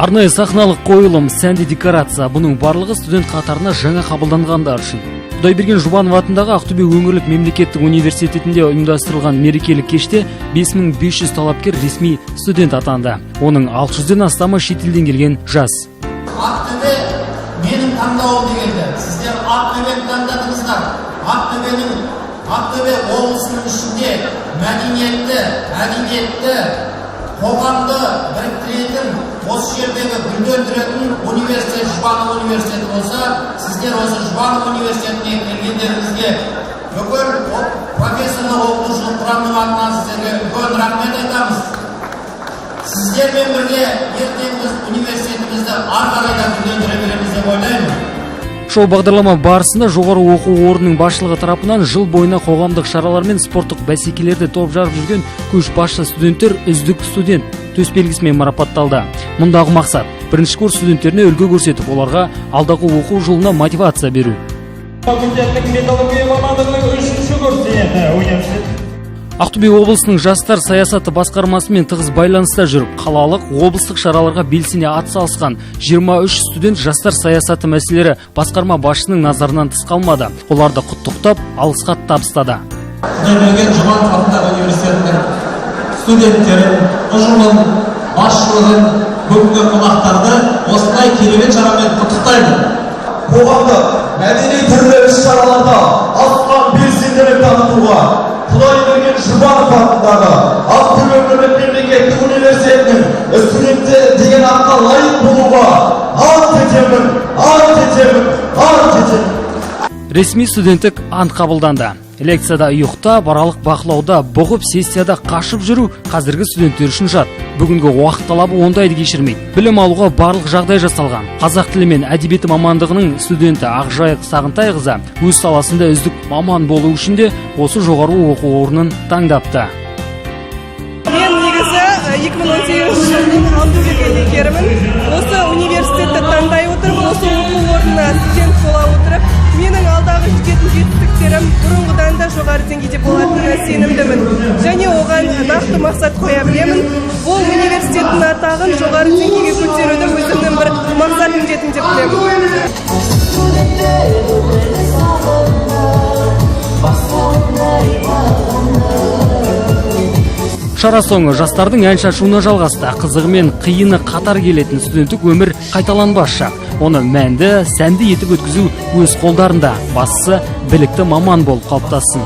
Арнайы сахналық қойылым, сәнді декорация, бұның барлығы студент қатарына жаңа қабылданғандар үшін. Құдайберген Жұбанов атындағы Ақтөбе өңірлік мемлекеттік университетінде ұйымдастырылған мерекелік кеште 5500 талапкер ресми студент атанды. Оның 600-ден астамы шетелден келген жас. Ақтөбе менің таңдауым дегенде, сіздер Ақтөбені таңдадыңыздар. Ақтөбе облысының ішінде мәдениетті, әдебиетті, қоғамды біріктіретін, осы жердегі гүлдендіретін университет Жұбанов университеті болса, сіздер осы Жұбанов университетіне келгендеріңізге бүкіл профессорлық оқытушылық құрамының атынан сіздерге үлкен рахмет айтамыз. Сіздермен бірге ертең біз университетімізді ары қарай да гүлдендіре береміз деп ойлаймын. Шоу бағдарлама барысында жоғары оқу орнының басшылығы тарапынан жыл бойына қоғамдық шаралар мен спорттық бәсекелерде топ жарып жүрген көшбасшы студенттер үздік студент төсбелгісімен марапатталды. Мұндағы мақсат бірінші курс студенттеріне үлгі көрсетіп, оларға алдағы оқу жылына мотивация беру. Ақтөбе облысының жастар саясаты басқармасымен тығыз байланыста жүріп, қалалық облыстық шараларға белсене атсалысқан 23 студент жастар саясаты мәселелері басқарма басшысының назарынан тыс қалмады. Оларды құттықтап, алғыс хат табыстады. Құдайберген Жұбанов атындағы университетінің студенттерін, ұжымын, басшылығын, бүгінгі қонақтарды осындай керемет шарамен құттықтаймын. Қоғамдық, мәдени түрлі іс-шараларда асқан белсенділік танытуға Құдайберген Жұбанов атындағы Ақтөбе өңірлік мемлекеттік университетінің студенті деген атқа лайық болуға ант етемін. Ресми студенттік ант қабылданды. Лекцияда ұйықта, баралық бақылауда, бұғып, сессияда қашып жүру қазіргі студенттер үшін жат. Бүгінгі уақыт талабы ондайды кешірмейді. Білім алуға барлық жағдай жасалған. Қазақ тілі мен әдебиеті мамандығының студенті Ақжайық Сағынтайқызы өз саласында үздік маман болу үшін де осы жоғары оқу орнын таңдапты. Мен негізі 2018 жылдың Ақтөбеге лекерімін. Осы университетті таңдай отырып, осы оқу орнына студент бола отырып, менің алдағы жететін жетістіктерім бұрынғыдан да жоғары деңгейде болатынына сенімдімін. Және оған нақты мақсат қоя білемін. Бұл университеттің атағын жоғары деңгейге көтеруді өзімнің бір мақсат міндетім деп білемін. Шара соңы жастардың ән шашуына жалғасты. Қызығы мен қиыны қатар келетін студенттік өмір қайталанбас шақ. Оны мәнді, сәнді етіп өткізу өз қолдарында. Бастысы білікті маман болып қалыптассын.